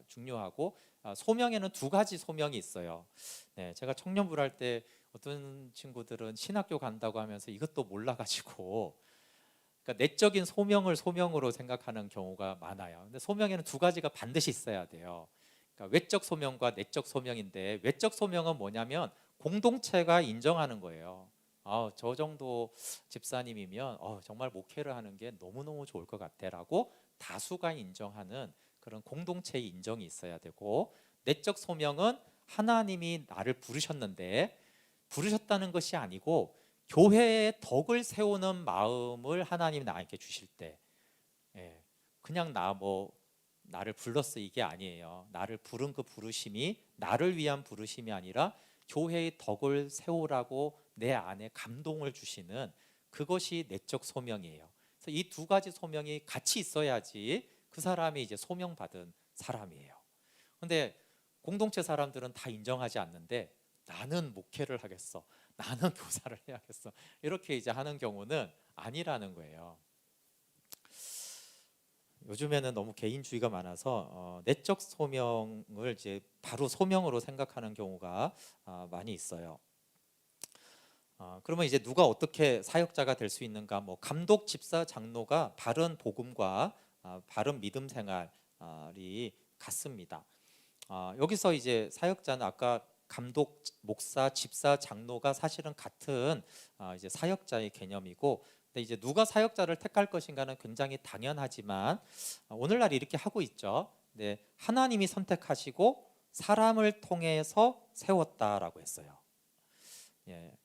중요하고, 소명에는 두 가지 소명이 있어요. 네, 제가 청년부를 할 때 어떤 친구들은 신학교 간다고 하면서 이것도 몰라가지고, 그러니까 내적인 소명을 소명으로 생각하는 경우가 많아요. 근데 소명에는 두 가지가 반드시 있어야 돼요. 그러니까 외적 소명과 내적 소명인데, 외적 소명은 뭐냐면 공동체가 인정하는 거예요. 저 정도 집사님이면 정말 목회를 하는 게 너무너무 좋을 것 같아라고 다수가 인정하는 그런 공동체의 인정이 있어야 되고, 내적 소명은 하나님이 나를 부르셨는데, 부르셨다는 것이 아니고 교회의 덕을 세우는 마음을 하나님이 나에게 주실 때, 그냥 나를 불렀어 이게 아니에요. 나를 부른 그 부르심이 나를 위한 부르심이 아니라 교회의 덕을 세우라고 내 안에 감동을 주시는, 그것이 내적 소명이에요. 그래서 이 두 가지 소명이 같이 있어야지 그 사람이 이제 소명받은 사람이에요. 근데 공동체 사람들은 다 인정하지 않는데, 나는 목회를 하겠어, 나는 교사를 해야겠어 이렇게 이제 하는 경우는 아니라는 거예요. 요즘에는 너무 개인주의가 많아서 내적 소명을 이제 바로 소명으로 생각하는 경우가 많이 있어요. 그러면 이제 누가 어떻게 사역자가 될 수 있는가? 뭐 감독, 집사, 장로가 바른 복음과 바른 믿음 생활이 같습니다. 여기서 이제 사역자는 아까 감독, 목사, 집사, 장로가 사실은 같은 이제 사역자의 개념이고, 근데 이제 누가 사역자를 택할 것인가는 굉장히 당연하지만 오늘날 이렇게 하고 있죠. 네, 하나님이 선택하시고 사람을 통해서 세웠다라고 했어요. 예,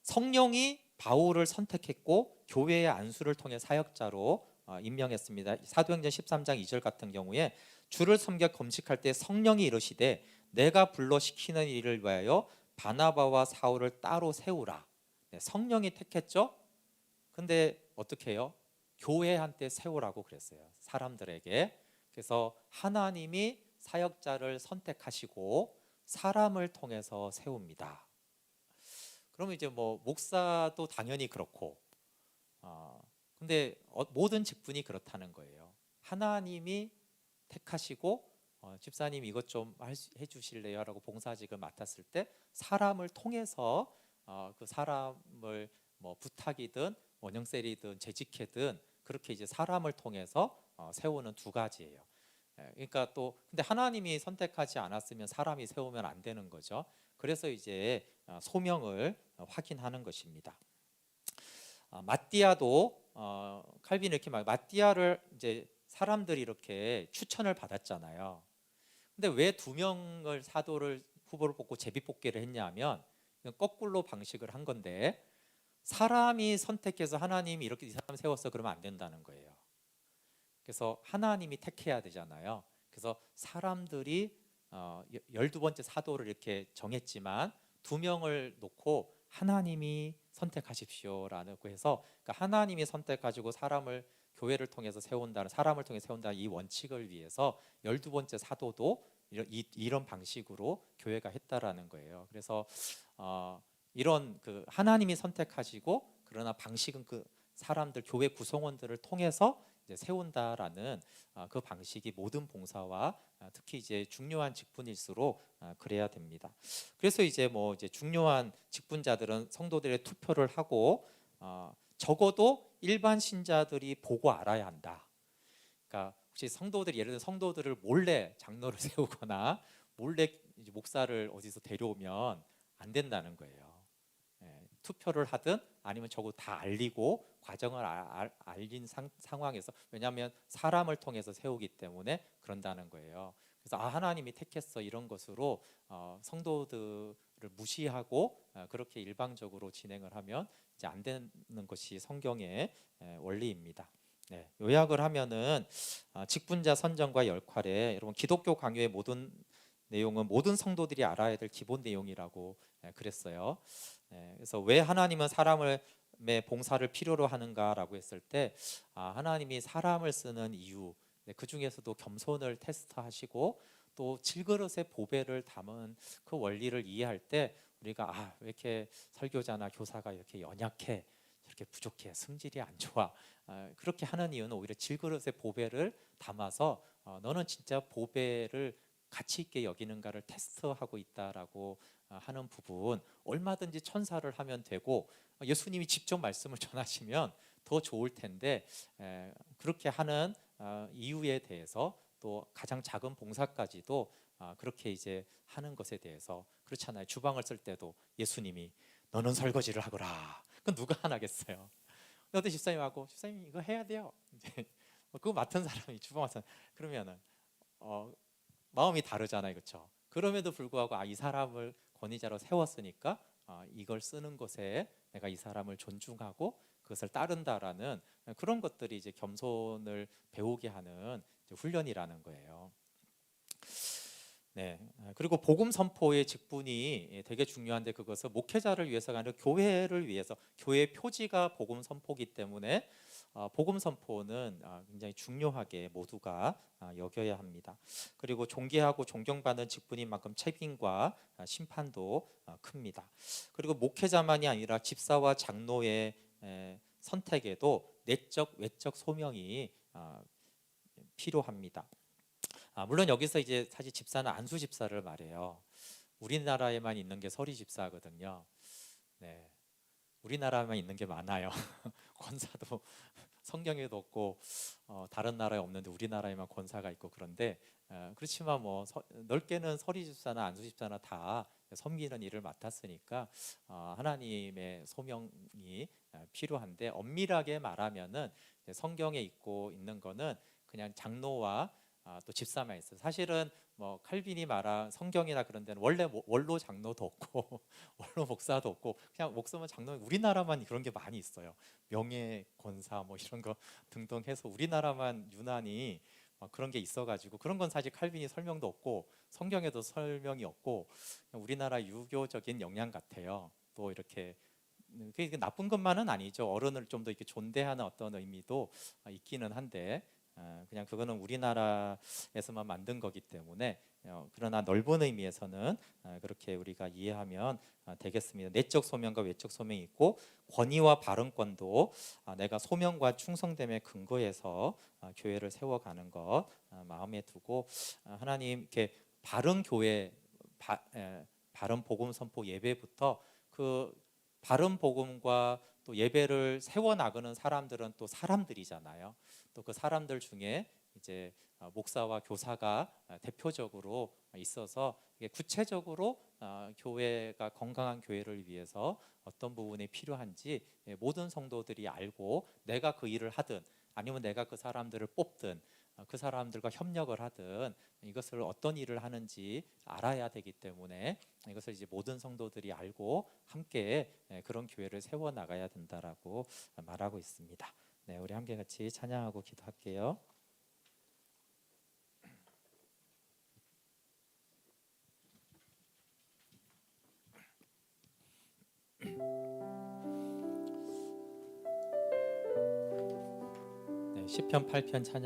성령이 바울을 선택했고 교회의 안수를 통해 사역자로 임명했습니다. 사도행전 13장 2절 같은 경우에 주를 섬겨 금식할 때 성령이 이르시되 내가 불러 시키는 일을 위하여 바나바와 사울을 따로 세우라. 네, 성령이 택했죠. 근데 어떻게 해요? 교회한테 세우라고 그랬어요. 사람들에게. 그래서 하나님이 사역자를 선택하시고 사람을 통해서 세웁니다. 그러면 이제 뭐 목사도 당연히 그렇고, 근데 모든 직분이 그렇다는 거예요. 하나님이 택하시고 집사님 이것 좀 해주실래요? 라고 봉사직을 맡았을 때 사람을 통해서 그 사람을 뭐 부탁이든 원형셀이든 재직회든 그렇게 이제 사람을 통해서 세우는 두 가지예요. 그러니까 또 근데 하나님이 선택하지 않았으면 사람이 세우면 안 되는 거죠. 그래서 이제 소명을 확인하는 것입니다. 마띠아도 칼빈이 이렇게 막 마띠아를 이제 사람들이 이렇게 추천을 받았잖아요. 근데 왜 두 명을 사도를 후보를 뽑고 제비 뽑기를 했냐면 거꾸로 방식을 한 건데 사람이 선택해서 하나님이 이렇게 이 사람 세웠어 그러면 안 된다는 거예요. 그래서 하나님이 택해야 되잖아요. 그래서 사람들이 12번째 사도를 이렇게 정했지만 두 명을 놓고 하나님이 선택하십시오라고 해서 그러니까 하나님이 선택하시고 사람을 교회를 통해서 세운다는 사람을 통해 세운다는 이 원칙을 위해서 12번째 사도도 이런 방식으로 교회가 했다라는 거예요. 그래서 이런 그 하나님이 선택하시고 그러나 방식은 그 사람들 교회 구성원들을 통해서 이제 세운다라는 그 방식이 모든 봉사와 특히 이제 중요한 직분일수록 그래야 됩니다. 그래서 이제 뭐 이제 중요한 직분자들은 성도들의 투표를 하고 적어도 일반 신자들이 보고 알아야 한다. 그러니까 혹시 성도들이 예를 들어 성도들을 몰래 장로를 세우거나 몰래 이제 목사를 어디서 데려오면 안 된다는 거예요. 투표를 하든 아니면 적어도 다 알리고 과정을 알린 상황에서 왜냐하면 사람을 통해서 세우기 때문에 그런다는 거예요. 그래서 하나님이 택했어 이런 것으로 성도들을 무시하고 그렇게 일방적으로 진행을 하면 이제 안 되는 것이 성경의 원리입니다. 네, 요약을 하면은 직분자 선정과 역할에 여러분 기독교 강요의 모든 내용은 모든 성도들이 알아야 될 기본 내용이라고 그랬어요. 그래서 왜 하나님은 사람의 봉사를 필요로 하는가라고 했을 때 하나님이 사람을 쓰는 이유 그 중에서도 겸손을 테스트하시고 또 질그릇의 보배를 담은 그 원리를 이해할 때 우리가 왜 이렇게 설교자나 교사가 이렇게 연약해 이렇게 부족해 성질이 안 좋아 그렇게 하는 이유는 오히려 질그릇의 보배를 담아서 너는 진짜 보배를 가치 있게 여기는가를 테스트하고 있다라고 하는 부분 얼마든지 천사를 하면 되고 예수님이 직접 말씀을 전하시면 더 좋을 텐데 그렇게 하는 이유에 대해서 또 가장 작은 봉사까지도 그렇게 이제 하는 것에 대해서 그렇잖아요. 주방을 쓸 때도 예수님이 너는 설거지를 하거라. 그건 누가 안 하겠어요. 어떤 집사님하고 집사님 이거 해야 돼요. 이제 그거 맡은 사람이 주방 와서 그러면은 마음이 다르잖아요, 그렇죠? 그럼에도 불구하고 이 사람을 권위자로 세웠으니까 이걸 쓰는 것에 내가 이 사람을 존중하고 그것을 따른다라는 그런 것들이 이제 겸손을 배우게 하는 훈련이라는 거예요. 네. 그리고 복음 선포의 직분이 되게 중요한데 그것은 목회자를 위해서가 아니라 교회를 위해서 교회의 표지가 복음 선포기 때문에 복음 선포는 굉장히 중요하게 모두가 여겨야 합니다. 그리고 존귀하고 존경받는 직분인 만큼 책임과 심판도 큽니다. 그리고 목회자만이 아니라 집사와 장로의 선택에도 내적 외적 소명이 필요합니다. 물론 여기서 이제 사실 집사는 안수 집사를 말해요. 우리나라에만 있는 게 서리 집사거든요. 네, 우리나라에만 있는 게 많아요. 권사도 성경에도 없고 다른 나라에 없는데 우리나라에만 권사가 있고 그런데 그렇지만 뭐 넓게는 서리 집사나 안수 집사나 다 섬기는 일을 맡았으니까 하나님의 소명이 필요한데 엄밀하게 말하면은 성경에 있고 있는 거는 그냥 장로와 또 집사만 있어요. 사실은 뭐 칼빈이 말한 성경이나 그런 데는 원래 원로 장로도 없고 원로 목사도 없고 그냥 목사만 장로 우리나라만 그런 게 많이 있어요. 명예 권사 뭐 이런 거 등등 해서 우리나라만 유난히 그런 게 있어가지고 그런 건 사실 칼빈이 설명도 없고 성경에도 설명이 없고 우리나라 유교적인 영향 같아요. 또 이렇게 그게 나쁜 것만은 아니죠. 어른을 좀 더 이렇게 존대하는 어떤 의미도 있기는 한데 그냥 그거는 우리나라에서만 만든 거기 때문에 그러나 넓은 의미에서는 그렇게 우리가 이해하면 되겠습니다. 내적 소명과 외적 소명이 있고 권위와 발언권도 내가 소명과 충성됨에 근거해서 교회를 세워가는 것 마음에 두고 하나님 이렇게 바른 교회 바른 복음 선포 예배부터 그 바른 복음과 또 예배를 세워 나가는 사람들은 또 사람들이잖아요. 또 그 사람들 중에 이제 목사와 교사가 대표적으로 있어서 이게 구체적으로 교회가 건강한 교회를 위해서 어떤 부분이 필요한지 모든 성도들이 알고 내가 그 일을 하든 아니면 내가 그 사람들을 뽑든 그 사람들과 협력을 하든 이것을 어떤 일을 하는지 알아야 되기 때문에 이것을 이제 모든 성도들이 알고 함께 그런 교회를 세워 나가야 된다라고 말하고 있습니다. 네, 우리 함께 같이 찬양하고 기도할게요. 네, 시편 8편 찬양